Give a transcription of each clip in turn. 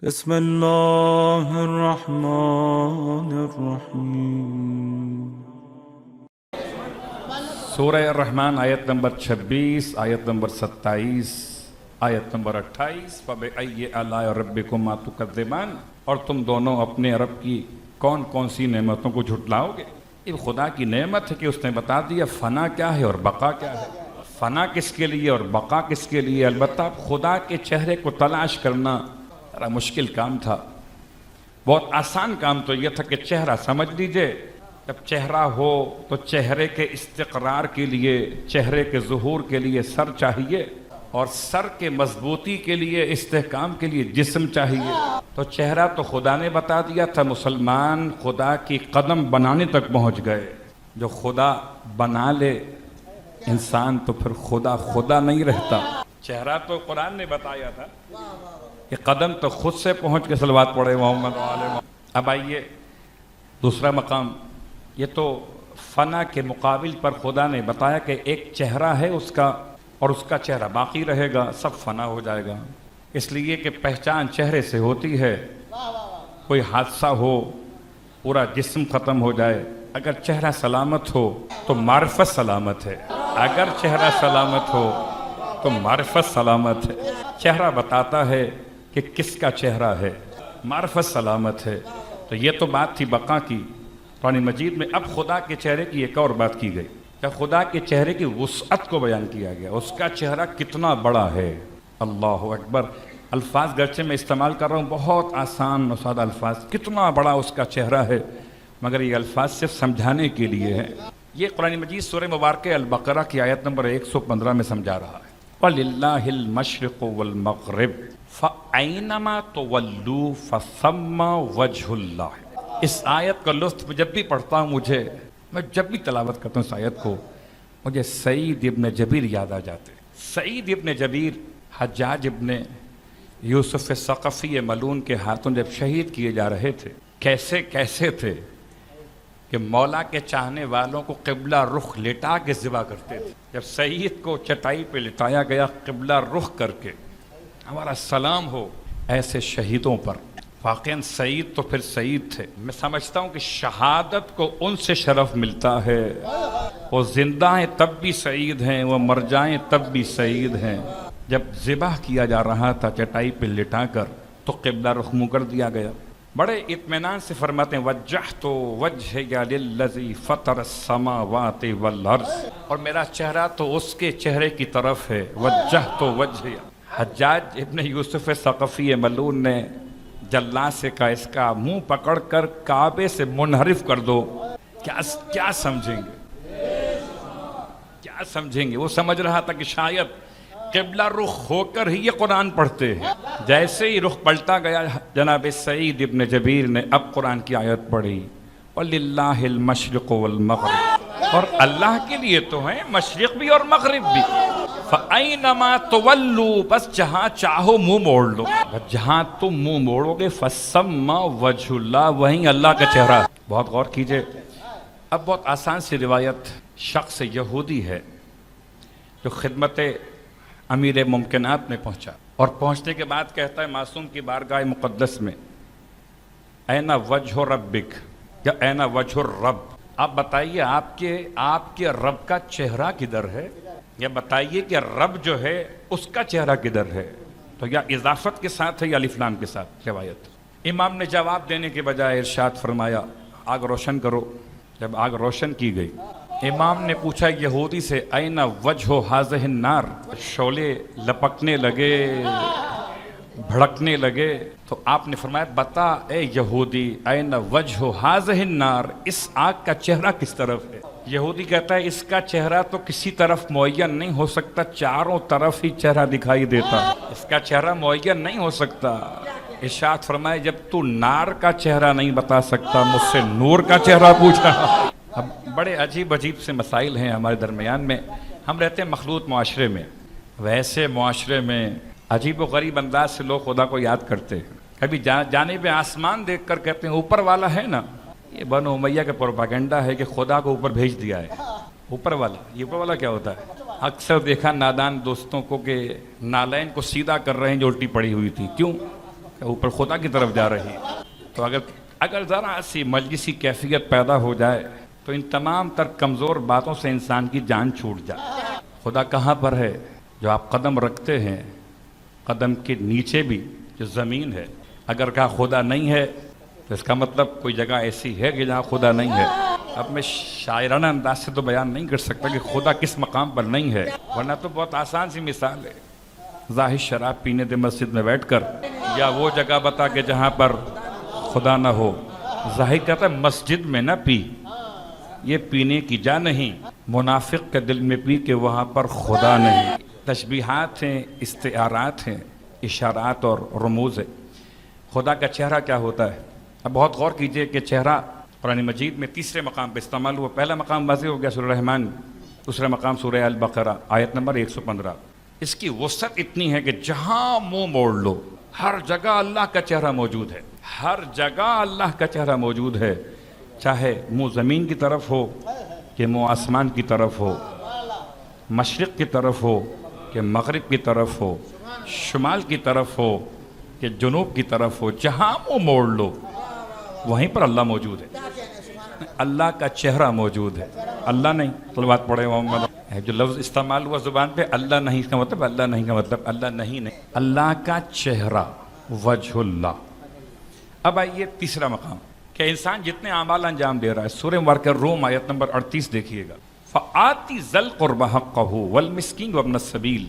بسم اللہ الرحمن الرحیم۔ سورہ الرحمن آیت نمبر 26، آیت نمبر 27، آیت نمبر 28۔ فَبِأَيِّ آلَاءِ رَبِّكُمَا تُكَذِّبَانِ، اور تم دونوں اپنے رب کی کون کون سی نعمتوں کو جھٹلاؤ گے۔ یہ خدا کی نعمت ہے کہ اس نے بتا دیا فنا کیا ہے اور بقا کیا ہے، فنا کس کے لیے اور بقا کس کے لیے۔ البتہ خدا کے چہرے کو تلاش کرنا بڑا مشکل کام تھا۔ بہت آسان کام تو یہ تھا کہ چہرہ سمجھ لیجئے، جب چہرہ ہو تو چہرے کے استقرار کے لیے، چہرے کے ظہور کے لیے سر چاہیے، اور سر کے مضبوطی کے لیے، استحکام کے لیے جسم چاہیے۔ تو چہرہ تو خدا نے بتا دیا تھا، مسلمان خدا کی قدم بنانے تک پہنچ گئے۔ جو خدا بنا لے انسان تو پھر خدا نہیں رہتا۔ چہرہ تو قرآن نے بتایا تھا، یہ قدم تو خود سے پہنچ کے صلوات پڑھے محمد وآلہ۔ اب آئیے دوسرا مقام، یہ تو فنا کے مقابل پر خدا نے بتایا کہ ایک چہرہ ہے اس کا، اور اس کا چہرہ باقی رہے گا، سب فنا ہو جائے گا۔ اس لیے کہ پہچان چہرے سے ہوتی ہے۔ کوئی حادثہ ہو، پورا جسم ختم ہو جائے، اگر چہرہ سلامت ہو تو معرفت سلامت ہے، اگر چہرہ سلامت ہو تو معرفت سلامت ہے۔ چہرہ بتاتا ہے کہ کس کا چہرہ ہے، معرفت سلامت ہے۔ تو یہ تو بات تھی بقا کی قرآن مجید میں۔ اب خدا کے چہرے کی ایک اور بات کی گئی، کہ خدا کے چہرے کی وسعت کو بیان کیا گیا، اس کا چہرہ کتنا بڑا ہے۔ اللہ اکبر۔ الفاظ گرچہ میں استعمال کر رہا ہوں بہت آسان و سادہ الفاظ، کتنا بڑا اس کا چہرہ ہے، مگر یہ الفاظ صرف سمجھانے کے لیے ہے۔ یہ قرآن مجید سورہ مبارکہ البقرہ کی آیت نمبر 115 میں سمجھا رہا ہے۔ وَلِلَّهِ الْمَشْرِقُ وَالْمَغْرِبُ فَأَيْنَمَا تُوَلُّوا فَثَمَّ وَجْهُ اللَّهِ۔ اس آیت کا لطف جب بھی پڑھتا ہوں، میں جب بھی تلاوت کرتا ہوں اس آیت کو، مجھے سعید ابن جبیر یاد آ جاتے۔ سعید ابن جبیر حجاج ابن یوسف ثقفی ملعون کے ہاتھوں جب شہید کیے جا رہے تھے، کیسے تھے کہ مولا کے چاہنے والوں کو قبلہ رخ لٹا کے ذبح کرتے تھے۔ جب سعید کو چٹائی پہ لٹایا گیا قبلہ رخ کر کے، ہمارا سلام ہو ایسے شہیدوں پر۔ واقعاً سعید تو پھر سعید تھے۔ میں سمجھتا ہوں کہ شہادت کو ان سے شرف ملتا ہے، وہ زندہ ہیں تب بھی سعید ہیں، وہ مر جائیں تب بھی سعید ہیں۔ جب ذبح کیا جا رہا تھا چٹائی پہ لٹا کر، تو قبلہ رخ منہ کر دیا گیا۔ بڑے اطمینان سے فرماتے ہیں وجہت وجہی للذی فطر السماوات والارض، اور میرا چہرہ تو اس کے چہرے کی طرف ہے۔ وجہت وجہی، حجاج ابن یوسف ثقفی ملعون نے جلاد سے کہا اس کا منہ پکڑ کر کعبے سے منحرف کر دو۔ کیا سمجھیں گے؟ وہ سمجھ رہا تھا کہ شاید قبلہ رخ ہو کر ہی یہ قرآن پڑھتے ہیں۔ جیسے ہی رخ پلٹا گیا، جناب سعید ابن جبیر نے اب قرآن کی آیت پڑھی، وَلِلَّهِ الْمَشْرِقُ وَالْمَغْرِبُ، اور اللہ کے لیے تو ہیں مشرق بھی اور مغرب بھی۔ فَأَيْنَمَا تُوَلُّوا، بس جہاں چاہو منہ موڑ لو، جہاں تم منہ موڑو گے فَثَمَّ وَجْهُ اللَّهِ، وہیں اللہ کا چہرہ۔ بہت غور کیجئے۔ اب بہت آسان سی روایت، شخص یہودی ہے جو خدمت امیر ممکنات میں پہنچا، اور پہنچنے کے بعد کہتا ہے معصوم کی بارگاہ مقدس میں، اینا وجہ ربک، یا اینا وجہ الرب، آپ بتائیے آپ کے رب کا چہرہ کدھر ہے، یا بتائیے کہ رب جو ہے اس کا چہرہ کدھر ہے۔ تو یا اضافت کے ساتھ ہے یا الف لام کے ساتھ روایت۔ امام نے جواب دینے کے بجائے ارشاد فرمایا آگ روشن کرو۔ جب آگ روشن کی گئی، امام نے پوچھا یہودی سے اینا وجہ ہذہ النار، شعلے لپکنے لگے، بھڑکنے لگے، تو آپ نے فرمایا بتا اے یہودی اینا وجہ ہذہ النار، اس آگ کا چہرہ کس طرف ہے۔ یہودی کہتا ہے اس کا چہرہ تو کسی طرف معین نہیں ہو سکتا، چاروں طرف ہی چہرہ دکھائی دیتا، اس کا چہرہ معین نہیں ہو سکتا۔ ارشاد فرمائے جب تو نار کا چہرہ نہیں بتا سکتا، مجھ سے نور کا چہرہ پوچھا۔ اب بڑے عجیب سے مسائل ہیں ہمارے درمیان میں۔ ہم رہتے ہیں مخلوط معاشرے میں، ویسے معاشرے میں عجیب و غریب انداز سے لوگ خدا کو یاد کرتے ہیں۔ کبھی جانب آسمان دیکھ کر کہتے ہیں اوپر والا ہے نا، یہ بنو امیہ کا پروپیگنڈا ہے کہ خدا کو اوپر بھیج دیا ہے۔ اوپر والا، یہ اوپر والا کیا ہوتا ہے؟ اکثر دیکھا نادان دوستوں کو کہ نالین کو سیدھا کر رہے ہیں جو الٹی پڑی ہوئی تھی۔ کیوں؟ اوپر خدا کی طرف جا رہی ہے۔ تو اگر ذرا سی مجلسی کیفیت پیدا ہو جائے تو ان تمام تر کمزور باتوں سے انسان کی جان چھوٹ جائے۔ خدا کہاں پر ہے؟ جو آپ قدم رکھتے ہیں، قدم کے نیچے بھی جو زمین ہے، اگر کہا خدا نہیں ہے تو اس کا مطلب کوئی جگہ ایسی ہے کہ جہاں خدا نہیں ہے۔ اب میں شاعرانہ انداز سے تو بیان نہیں کر سکتا کہ خدا کس مقام پر نہیں ہے، ورنہ تو بہت آسان سی مثال ہے، ظاہر شراب پینے دے مسجد میں بیٹھ کر، یا وہ جگہ بتا کہ جہاں پر خدا نہ ہو۔ ظاہر کہتا ہے مسجد میں نہ پی، یہ پینے کی جا نہیں، منافق کے دل میں پی کہ وہاں پر خدا نہیں۔ تشبیہات ہیں، استعارات ہیں، اشارات اور رموز ہے۔ خدا کا چہرہ کیا ہوتا ہے؟ اب بہت غور کیجئے کہ چہرہ قرآن مجید میں تیسرے مقام پہ استعمال ہوا۔ پہلا مقام واضح ہو گیا سورہ رحمان، دوسرا مقام سورہ البقرہ آیت نمبر 115۔ اس کی وسعت اتنی ہے کہ جہاں منہ موڑ لو ہر جگہ اللہ کا چہرہ موجود ہے، ہر جگہ اللہ کا چہرہ موجود ہے، چاہے منہ زمین کی طرف ہو کہ منہ آسمان کی طرف ہو، مشرق کی طرف ہو کہ مغرب کی طرف ہو، شمال کی طرف ہو کہ جنوب کی طرف ہو، جہاں منہ موڑ لو وہیں پر اللہ موجود ہے، اللہ کا چہرہ موجود ہے، اللہ نہیں۔ صلوات پڑھے محمد۔ جو لفظ استعمال ہوا زبان پہ اللہ نہیں، اس کا مطلب اللہ نہیں کا مطلب اللہ نہیں، اللہ کا چہرہ، وجہ اللہ۔ اب آئیے تیسرا مقام کہ انسان جتنے اعمال انجام دے رہا ہے، سورہ مبارکہ روم آیت نمبر 38 دیکھیے گا، فآتی ذی القربى حقہ والمسکین وابن السبیل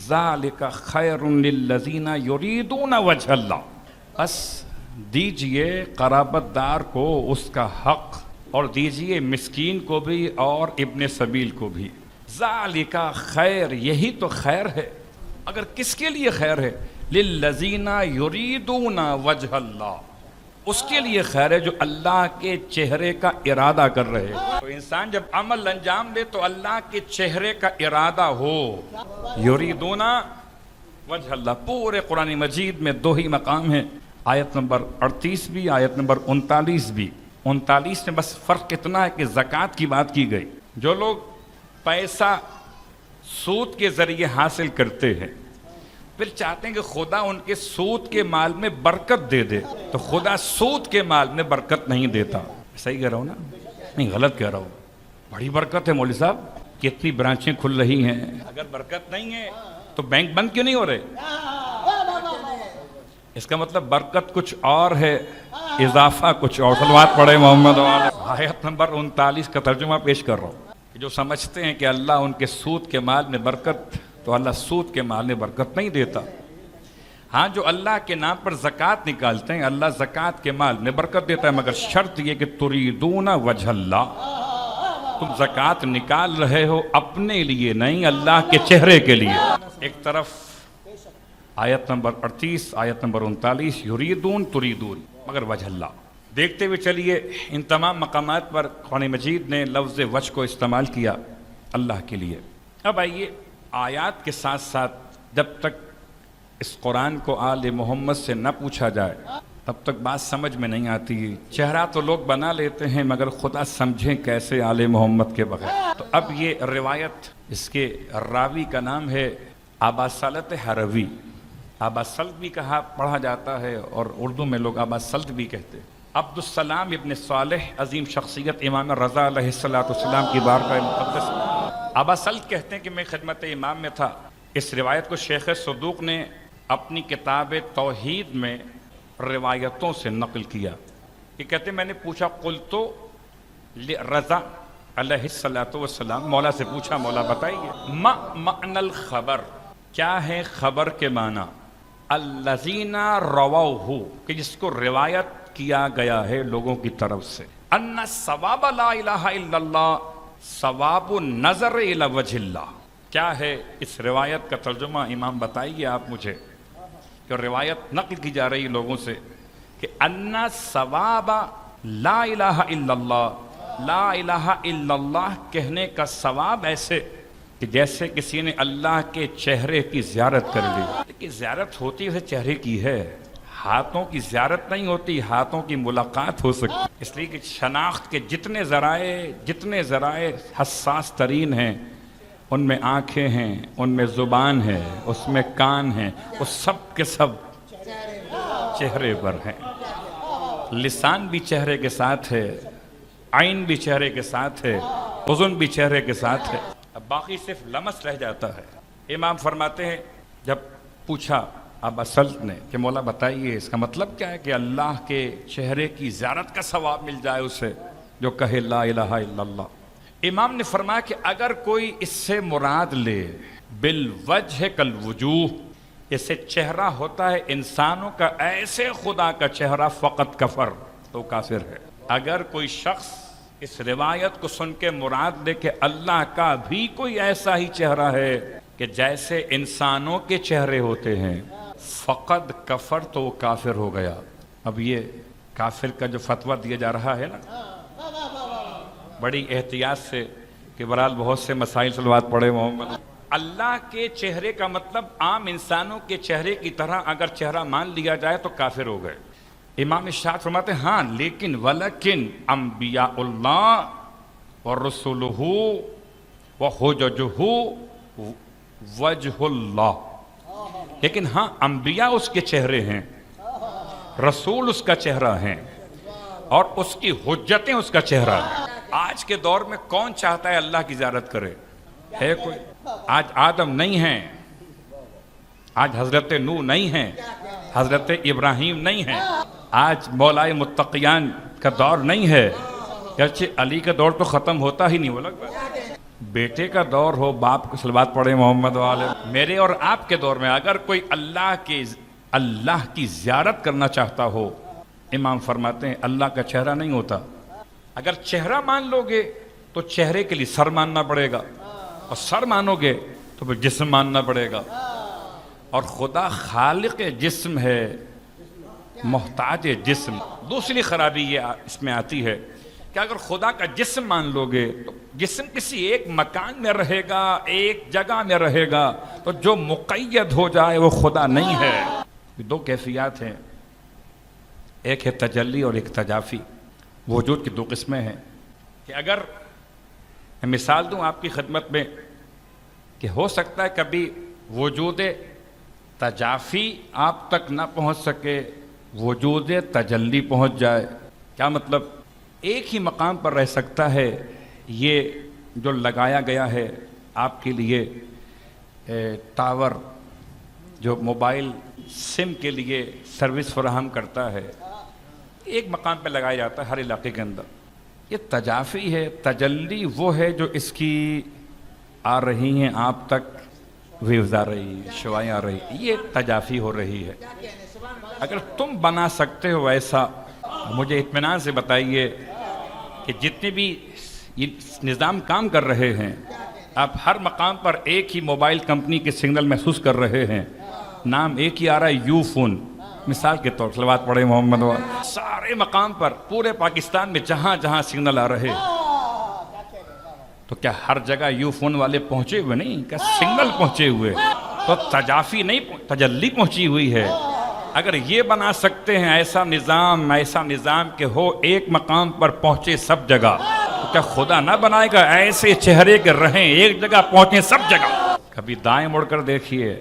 ذالک خیر للذین یریدون وجہ اللہ۔ بس دیجئے قرابت دار کو اس کا حق، اور دیجئے مسکین کو بھی اور ابن سبیل کو بھی۔ ذالک خیر، یہی تو خیر ہے۔ اگر کس کے لیے خیر ہے؟ للذین یریدون وجہ اللہ، اس کے لیے خیر ہے جو اللہ کے چہرے کا ارادہ کر رہے۔ تو انسان جب عمل انجام دے تو اللہ کے چہرے کا ارادہ ہو۔ یریدون وجہ اللہ، پورے قرآن مجید میں دو ہی مقام ہیں، آیت نمبر 38 بھی، آیت نمبر 39 بھی۔ 39 میں بس فرق اتنا ہے کہ زکوٰۃ کی بات کی گئی۔ جو لوگ پیسہ سود کے ذریعے حاصل کرتے ہیں، پھر چاہتے ہیں کہ خدا ان کے سود کے مال میں برکت دے دے، تو خدا سود کے مال میں برکت نہیں دیتا۔ صحیح کہہ رہا ہوں نا؟ نہیں، غلط کہہ رہا ہوں۔ بڑی برکت ہے مولوی صاحب، کتنی برانچیں کھل رہی ہیں۔ اگر برکت نہیں ہے تو بینک بند کیوں نہیں ہو رہے؟ اس کا مطلب برکت کچھ اور ہے، اضافہ کچھ اور۔ صلوات پڑھے محمد۔ آیت نمبر 39 کا ترجمہ پیش کر رہا ہوں کہ جو سمجھتے ہیں کہ اللہ ان کے سود کے مال میں برکت، تو اللہ سود کے مال میں برکت نہیں دیتا۔ ہاں، جو اللہ کے نام پر زکوٰۃ نکالتے ہیں، اللہ زکوٰۃ کے مال میں برکت دیتا ہے، مگر شرط یہ کہ تریدون وجہ اللہ، تم زکوٰۃ نکال رہے ہو اپنے لیے نہیں، اللہ کے چہرے کے لیے۔ ایک طرف آیت نمبر 38، آیت نمبر 39، یریدون تریدون، مگر وجہ اللہ۔ دیکھتے ہوئے چلیے ان تمام مقامات پر قرآن مجید نے لفظ وجہ کو استعمال کیا اللہ کے لیے۔ اب آئیے آیات کے ساتھ ساتھ جب تک اس قرآن کو آل محمد سے نہ پوچھا جائے تب تک بات سمجھ میں نہیں آتی۔ چہرہ تو لوگ بنا لیتے ہیں مگر خدا سمجھیں کیسے آل محمد کے بغیر۔ تو اب یہ روایت، اس کے راوی کا نام ہے ابا سلط ہروی۔ ابا سلط بھی کہا پڑھا جاتا ہے، اور اردو میں لوگ ابا سلط بھی کہتے ہیں۔ عبدالسلام ابن صالح، عظیم شخصیت، امام رضا علیہ السلام کی بارگاہ مقدس۔ ابا سلط کہتے ہیں کہ میں خدمت امام میں تھا۔ اس روایت کو شیخ صدوق نے اپنی کتاب توحید میں روایتوں سے نقل کیا۔ یہ کہتے ہیں میں نے پوچھا، قلتو رضا علیہ السلام، مولا سے پوچھا، مولا بتائیے، ما معنی الخبر، کیا ہے خبر کے معنی؟ الذین رواہ، کہ جس کو روایت کیا گیا ہے لوگوں کی طرف سے، ان ثواب لا الہ الا اللہ ثواب النظر الی وجہ اللہ۔ کیا ہے اس روایت کا ترجمہ؟ امام بتائیے آپ مجھے، کہ روایت نقل کی جا رہی لوگوں سے کہ ان ثواب لا الہ الا اللہ، لا الہ الا اللہ کہنے کا ثواب ایسے کہ جیسے کسی نے اللہ کے چہرے کی زیارت کر لی۔ لیکن زیارت ہوتی ہے چہرے کی ہے، ہاتھوں کی زیارت نہیں ہوتی، ہاتھوں کی ملاقات ہو سکتی۔ اس لیے کہ شناخت کے جتنے ذرائع حساس ترین ہیں، ان میں آنکھیں ہیں، ان میں زبان ہے، اس میں کان ہیں، وہ سب کے سب چہرے پر ہیں، لسان بھی چہرے کے ساتھ ہے، عین بھی چہرے کے ساتھ ہے، اذن بھی چہرے کے ساتھ ہے، اب باقی صرف لمس رہ جاتا ہے۔ امام فرماتے ہیں جب پوچھا ابا سلط نے کہ مولا بتائیے اس کا مطلب کیا ہے کہ اللہ کے چہرے کی زیارت کا ثواب مل جائے اسے جو کہے لا الہ الا اللہ۔ امام نے فرمایا کہ اگر کوئی اس سے مراد لے بالوجہ کالوجوہ، اس سے چہرہ ہوتا ہے انسانوں کا ایسے خدا کا چہرہ، فقط کفر، تو کافر ہے۔ اگر کوئی شخص اس روایت کو سن کے مراد لے کہ اللہ کا بھی کوئی ایسا ہی چہرہ ہے کہ جیسے انسانوں کے چہرے ہوتے ہیں، فقط کفر، تو وہ کافر ہو گیا۔ اب یہ کافر کا جو فتویٰ دیا جا رہا ہے نا، بڑی احتیاط سے، کہ برحال بہت سے مسائل سلوات پڑے محمد، اللہ کے چہرے کا مطلب عام انسانوں کے چہرے کی طرح اگر چہرہ مان لیا جائے تو کافر ہو گئے۔ امام ارشاد فرماتے ہیں ہاں لیکن ولیکن انبیاء اللہ ورسولہ وحججہ وجہ اللہ، لیکن ہاں انبیاء اس کے چہرے ہیں، رسول اس کا چہرہ ہیں، اور اس کی حجتیں اس کا چہرہ ہیں۔ آج کے دور میں کون چاہتا ہے اللہ کی زیارت کرے؟ ہے کوئی؟ آج آدم نہیں ہیں، آج حضرت نوح نہیں ہیں، حضرت ابراہیم نہیں ہیں، آج مولائے متقیان کا دور نہیں ہے، گرچہ علی کا دور تو ختم ہوتا ہی نہیں، وہ لگ بیٹے کا دور ہو، باپ کو صلوات پڑھے محمد والے۔ میرے اور آپ کے دور میں اگر کوئی اللہ کی زیارت کرنا چاہتا ہو، امام فرماتے ہیں اللہ کا چہرہ نہیں ہوتا۔ اگر چہرہ مان لو گے تو چہرے کے لیے سر ماننا پڑے گا، اور سر مانو گے تو پھر جسم ماننا پڑے گا، اور خدا خالق جسم ہے، محتاج جسم۔ دوسری خرابی یہ اس میں آتی ہے کہ اگر خدا کا جسم مان لو گے تو جسم کسی ایک مکان میں رہے گا، ایک جگہ میں رہے گا، تو جو مقید ہو جائے وہ خدا نہیں ہے۔ دو کیفیات ہیں، ایک ہے تجلی اور ایک تجافی۔ وجود کی دو قسمیں ہیں کہ اگر میں مثال دوں آپ کی خدمت میں کہ ہو سکتا ہے کبھی وجود تجافی آپ تک نہ پہنچ سکے، وجود تجلی پہنچ جائے۔ کیا مطلب؟ ایک ہی مقام پر رہ سکتا ہے یہ جو لگایا گیا ہے آپ کے لیے ٹاور، جو موبائل سم کے لیے سروس فراہم کرتا ہے، ایک مقام پہ لگایا جاتا ہے ہر علاقے کے اندر۔ یہ تجافی ہے۔ تجلی وہ ہے جو اس کی آ رہی ہیں آپ تک، ویوز آ رہی ہیں، شعائیں آ رہی ہیں، یہ تجافی ہو رہی ہے۔ اگر تم بنا سکتے ہو ایسا، مجھے اطمینان سے بتائیے کہ جتنے بھی یہ نظام کام کر رہے ہیں، آپ ہر مقام پر ایک ہی موبائل کمپنی کے سگنل محسوس کر رہے ہیں، نام ایک ہی آ رہا ہے، یو فون، مثال کے طور صلوات پڑھے محمد والے۔ سارے مقام پر پورے پاکستان میں جہاں جہاں سگنل آ رہے، تو کیا ہر جگہ یو فون والے پہنچے ہوئے نہیں؟ کیا سگنل پہنچے ہوئے؟ تو تجافی نہیں، تجلی پہنچی ہوئی ہے۔ اگر یہ بنا سکتے ہیں ایسا نظام کہ ہو ایک مقام پر پہنچے سب جگہ، تو کیا خدا نہ بنائے گا ایسے چہرے کے رہیں ایک جگہ پہنچے سب جگہ؟ کبھی دائیں مڑ کر دیکھیے،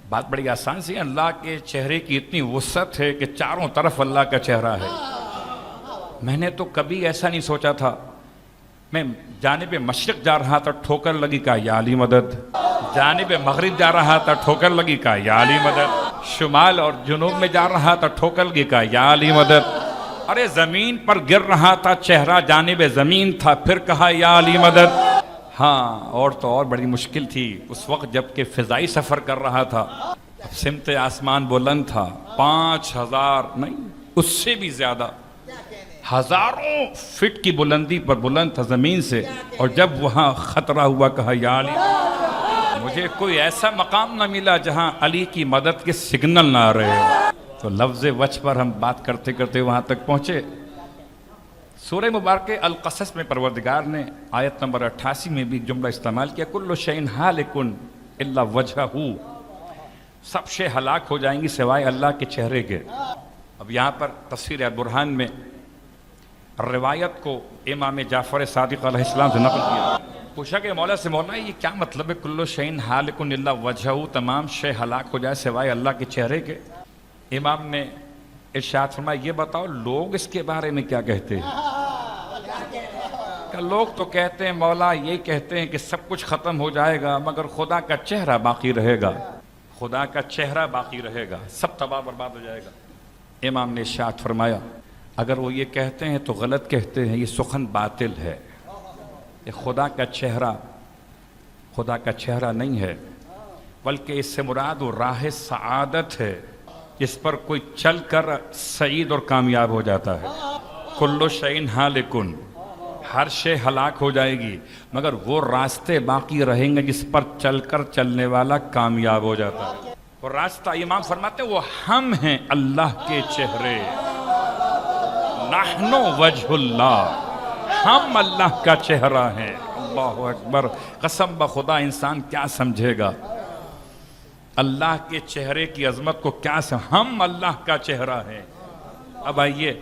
بات بڑی آسان سی ہے۔ اللہ کے چہرے کی اتنی وسعت ہے کہ چاروں طرف اللہ کا چہرہ ہے۔ میں نے تو کبھی ایسا نہیں سوچا تھا، میں جانب مشرق جا رہا تھا، ٹھوکر لگی، کہا یا علی مدد، جانب مغرب جا رہا تھا، ٹھوکر لگی، کہا یا علی مدد، شمال اور جنوب میں جا رہا تھا، ٹھوکر لگی، کہا یا علی مدد، ارے زمین پر گر رہا تھا، چہرہ جانب زمین تھا، پھر کہا یا علی مدد۔ ہاں، اور تو اور بڑی مشکل تھی اس وقت جب کہ فضائی سفر کر رہا تھا، سمت آسمان بلند تھا، 5000 نہیں اس سے بھی زیادہ، ہزاروں فٹ کی بلندی پر بلند تھا زمین سے، اور جب وہاں خطرہ ہوا کہا یا علی۔ مجھے کوئی ایسا مقام نہ ملا جہاں علی کی مدد کے سگنل نہ آ رہے ہو۔ تو لفظ وجہ پر ہم بات کرتے کرتے وہاں تک پہنچے۔ سورہ مبارکہ القصص میں پروردگار نے آیت نمبر 88 میں بھی جملہ استعمال کیا، کل شیء ہالک الا وجہہ، سب شے ہلاک ہو جائیں گی سوائے اللہ کے چہرے کے۔ اب یہاں پر تفسیر البرہان میں روایت کو امام جعفر صادق علیہ السلام سے نقل کیا، پوچھا کہ مولا سے، مولا یہ کیا مطلب ہے کل شیء ہالک الا وجہہ، تمام شے ہلاک ہو جائے سوائے اللہ کے چہرے کے؟ امام نے ارشاد فرمایا یہ بتاؤ لوگ اس کے بارے میں کیا کہتے ہیں؟ کہ لوگ تو کہتے ہیں مولا یہ کہتے ہیں کہ سب کچھ ختم ہو جائے گا مگر خدا کا چہرہ باقی رہے گا، خدا کا چہرہ باقی رہے گا، سب تباہ برباد ہو جائے گا۔ امام نے ارشاد فرمایا اگر وہ یہ کہتے ہیں تو غلط کہتے ہیں، یہ سخن باطل ہے، یہ خدا کا چہرہ نہیں ہے، بلکہ اس سے مراد وہ راہ سعادت ہے جس پر کوئی چل کر سعید اور کامیاب ہو جاتا ہے۔ کل شیء ہالک، ہر شے ہلاک ہو جائے گی مگر وہ راستے باقی رہیں گے جس پر چل کر چلنے والا کامیاب ہو جاتا ہے۔ وہ راستہ امام فرماتے ہیں وہ ہم ہیں اللہ کے چہرے، نحن وجہ اللہ، ہم اللہ کا چہرہ ہیں۔ اللہ اکبر، قسم بخدا انسان کیا سمجھے گا اللہ کے چہرے کی عظمت کو، کیا ہم اللہ کا چہرہ ہیں۔ اب آئیے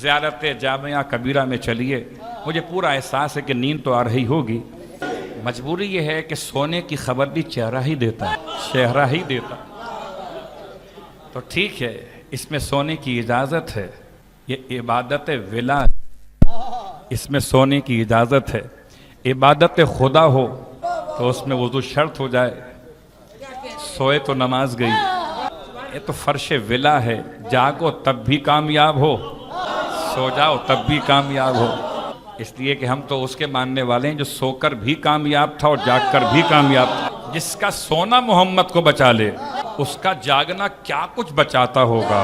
زیارت جامعہ کبیرہ میں چلیے، مجھے پورا احساس ہے کہ نیند تو آ رہی ہوگی، مجبوری یہ ہے کہ سونے کی خبر بھی چہرہ ہی دیتا ہے، چہرہ ہی دیتا، تو ٹھیک ہے اس میں سونے کی اجازت ہے، یہ عبادت ولا، اس میں سونے کی اجازت ہے۔ عبادت خدا ہو تو اس میں وضو شرط ہو جائے، سوئے تو نماز گئی، یہ تو فرش ولا ہے، جاگو تب بھی کامیاب ہو، سو جاؤ تب بھی کامیاب ہو، اس لیے کہ ہم تو اس کے ماننے والے ہیں جو سو کر بھی کامیاب تھا اور جاگ کر بھی کامیاب تھا۔ جس کا سونا محمد کو بچا لے اس کا جاگنا کیا کچھ بچاتا ہوگا،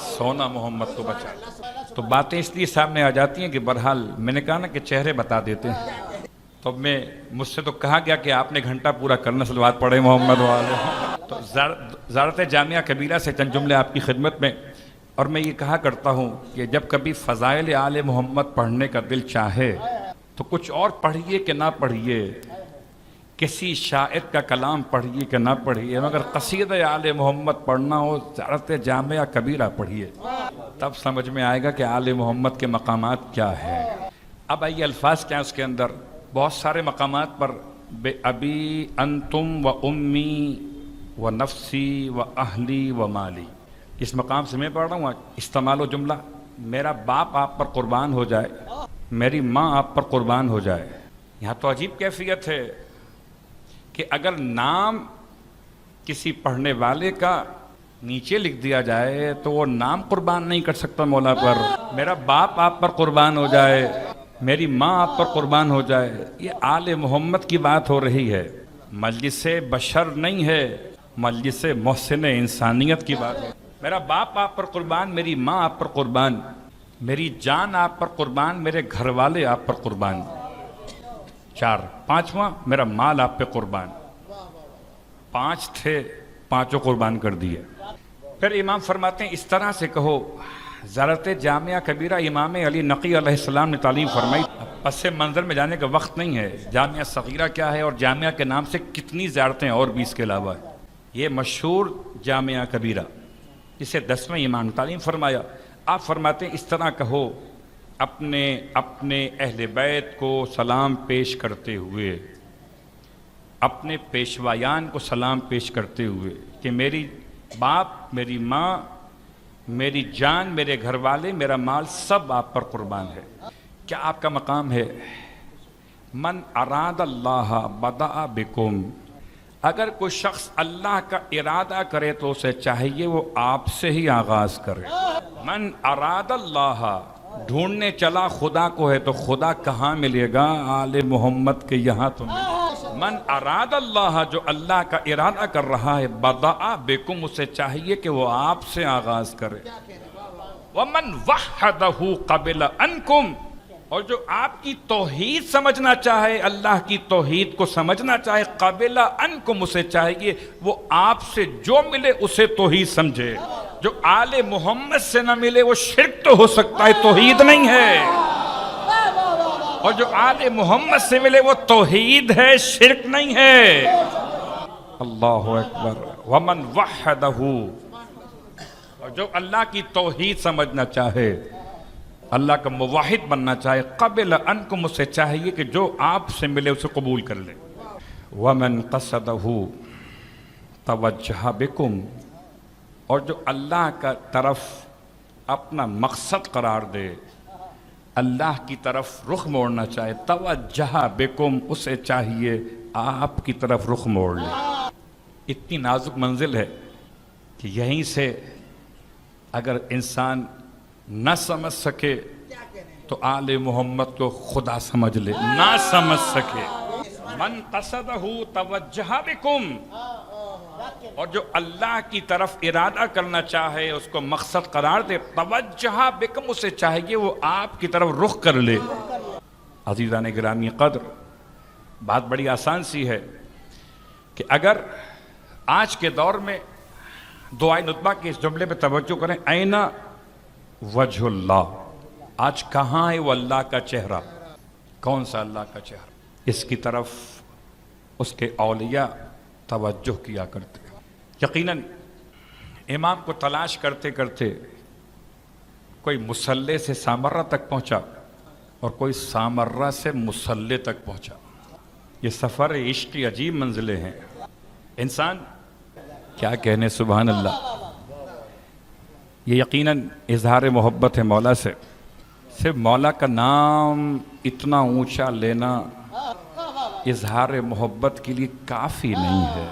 سونا محمد کو بچا لے۔ تو باتیں اس لیے سامنے آ جاتی ہیں کہ بہرحال میں نے کہا نا کہ چہرے بتا دیتے ہیں، تو مجھ سے تو کہا گیا کہ آپ نے گھنٹہ پورا کرنا صلوات پڑھے محمد والے، تو زیارت جامعہ کبیرہ سے چند جملے آپ کی خدمت میں، اور میں یہ کہا کرتا ہوں کہ جب کبھی فضائل آل محمد پڑھنے کا دل چاہے تو کچھ اور پڑھیے کہ نہ پڑھیے، کسی شاعر کا کلام پڑھیے کہ نہ پڑھیے، مگر قصیدہ آل محمد پڑھنا ہو زیارت جامعہ کبیرہ پڑھیے، تب سمجھ میں آئے گا کہ آل محمد کے مقامات کیا ہیں۔ اب آئیے الفاظ کیا ہیں اس کے اندر، بہت سارے مقامات پر بے ابی انتم و امی و نفسی و اہلی و مالی، اس مقام سے میں پڑھ رہا ہوں، استعمال و جملہ، میرا باپ آپ پر قربان ہو جائے، میری ماں آپ پر قربان ہو جائے۔ یہاں تو عجیب کیفیت ہے کہ اگر نام کسی پڑھنے والے کا نیچے لکھ دیا جائے تو وہ نام قربان نہیں کر سکتا مولا پر، میرا باپ آپ پر قربان ہو جائے، میری ماں آپ پر قربان ہو جائے، یہ آل محمد کی بات ہو رہی ہے، مجلس بشر نہیں ہے، مجلس محسن انسانیت کی بات ہے۔ میرا باپ آپ پر قربان، میری ماں آپ پر قربان، میری جان آپ پر قربان، میرے گھر والے آپ پر قربان، پانچواں میرا مال آپ پہ قربان، 5 تھے، 5 قربان کر دیے۔ پھر امام فرماتے ہیں اس طرح سے کہو، زیارت جامعہ کبیرہ امام علی نقی علیہ السلام نے تعلیم فرمائی، پس منظر میں جانے کا وقت نہیں ہے، جامعہ صغیرہ کیا ہے اور جامعہ کے نام سے کتنی زیارتیں اور بھی اس کے علاوہ ہے، یہ مشہور جامعہ کبیرہ جسے 10ویں امام نے تعلیم فرمایا۔ آپ فرماتے ہیں اس طرح کہو اپنے اہل بیت کو سلام پیش کرتے ہوئے، اپنے پیشوایان کو سلام پیش کرتے ہوئے کہ میری باپ، میری ماں، میری جان، میرے گھر والے، میرا مال سب آپ پر قربان ہے۔ کیا آپ کا مقام ہے؟ من اراد اللہ بدأ بکم، اگر کوئی شخص اللہ کا ارادہ کرے تو اسے چاہیے وہ آپ سے ہی آغاز کرے۔ من اراد اللہ، ڈھونڈنے چلا خدا کو ہے تو خدا کہاں ملے گا؟ آل محمد کے یہاں تو ملے گا۔ من اراد اللہ، جو اللہ کا ارادہ کر رہا ہے، بدأ بکم، اسے چاہیے کہ وہ آپ سے آغاز کرے۔ ومن وحدہ قبل عنکم، اور جو آپ کی توحید سمجھنا چاہے، اللہ کی توحید کو سمجھنا چاہے، قبل عنکم، اسے چاہیے وہ آپ سے جو ملے اسے توحید سمجھے۔ جو آل محمد سے نہ ملے وہ شرک تو ہو سکتا ہے، توحید نہیں ہے، اور جو آل محمد سے ملے وہ توحید ہے، شرک نہیں ہے۔ اللہ اکبر۔ ومن وحدہ، اور جو اللہ کی توحید سمجھنا چاہے، اللہ کا موحد بننا چاہے، قبل عنکم، اسے چاہیے کہ جو آپ سے ملے اسے قبول کر لے۔ ومن قصدہ توجہ بکم، اور جو اللہ کا طرف اپنا مقصد قرار دے، اللہ کی طرف رخ موڑنا چاہے، توجہ بکم، اسے چاہیے آپ کی طرف رخ موڑ لے۔ اتنی نازک منزل ہے کہ یہیں سے اگر انسان نہ سمجھ سکے تو آل محمد کو خدا سمجھ لے، نہ سمجھ سکے من قصدہ توجہ بکم، اور جو اللہ کی طرف ارادہ کرنا چاہے، اس کو مقصد قرار دے، توجہ بکم، اسے چاہیے وہ آپ کی طرف رخ کر لے۔ عزیزان گرامی قدر، بات بڑی آسان سی ہے کہ اگر آج کے دور میں دعائے ندبہ کے اس جملے پہ توجہ کریں، این وجہ اللہ، آج کہاں ہے وہ اللہ کا چہرہ؟ کون سا اللہ کا چہرہ؟ اس کی طرف اس کے اولیاء توجہ کیا کرتے ہیں۔ یقیناً امام کو تلاش کرتے کرتے کوئی مصلی سے سامرہ تک پہنچا اور کوئی سامرہ سے مصلی تک پہنچا۔ یہ سفر عشق کی عجیب منزلیں ہیں۔ انسان کیا کہنے، سبحان اللہ، یہ یقیناً اظہار محبت ہے مولا سے۔ صرف مولا کا نام اتنا اونچا لینا اظہار محبت کے لیے کافی نہیں ہے۔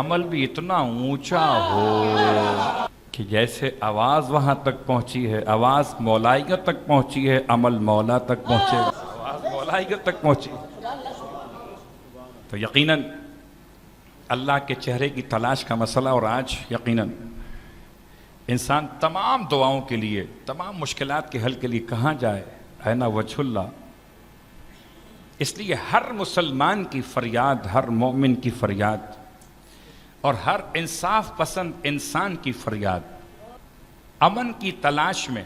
عمل بھی اتنا اونچا ہو کہ جیسے آواز وہاں تک پہنچی ہے، آواز مولائیت تک پہنچی ہے، عمل مولا تک پہنچے، آواز مولائیت تک پہنچی۔ تو یقیناً اللہ کے چہرے کی تلاش کا مسئلہ، اور آج یقیناً انسان تمام دعاؤں کے لیے، تمام مشکلات کے حل کے لیے کہاں جائے؟ اینا وجہ اللہ۔ اس لیے ہر مسلمان کی فریاد، ہر مومن کی فریاد، اور ہر انصاف پسند انسان کی فریاد، امن کی تلاش میں،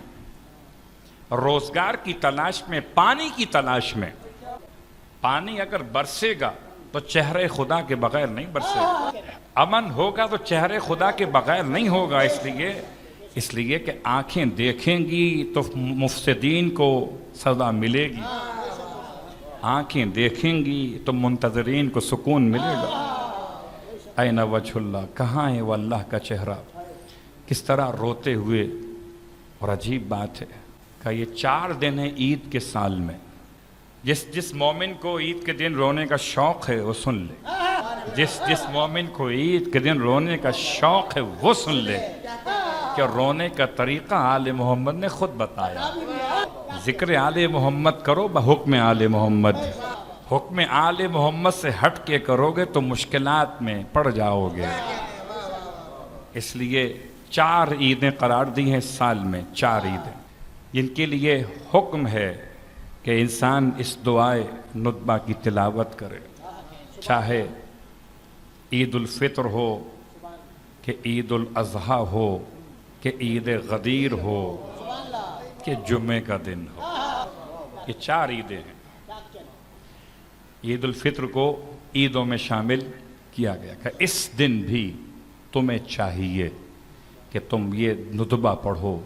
روزگار کی تلاش میں، پانی کی تلاش میں۔ پانی اگر برسے گا تو چہرے خدا کے بغیر نہیں برسے گا، امن ہوگا تو چہرے خدا کے بغیر نہیں ہوگا۔ اس لیے کہ آنکھیں دیکھیں گی تو مفسدین کو سزا ملے گی، آنکھیں دیکھیں گی تو منتظرین کو سکون ملے گا۔ این وجہ اللہ، کہاں ہے وہ اللہ کا چہرہ؟ کس طرح روتے ہوئے، اور عجیب بات ہے کہ یہ 4 دن ہیں عید کے سال میں۔ جس مومن کو عید کے دن رونے کا شوق ہے وہ سن لے، جس مومن کو عید کے دن رونے کا شوق ہے وہ سن لے کہ رونے کا طریقہ آل محمد نے خود بتایا۔ ذکر آل محمد کرو بحکم آل محمد، حکم آل محمد سے ہٹ کے کرو گے تو مشکلات میں پڑ جاؤ گے۔ اس لیے 4 عیدیں قرار دی ہیں سال میں، 4 عیدیں جن کے لیے حکم ہے کہ انسان اس دعائے ندبہ کی تلاوت کرے، چاہے عید الفطر ہو کہ عید الاضحیٰ ہو کہ عید غدیر ہو کہ جمعے کا دن ہو۔ یہ 4 عیدیں ہیں۔ عید الفطر کو عیدوں میں شامل کیا گیا کہ اس دن بھی تمہیں چاہیے کہ تم یہ ندبہ پڑھو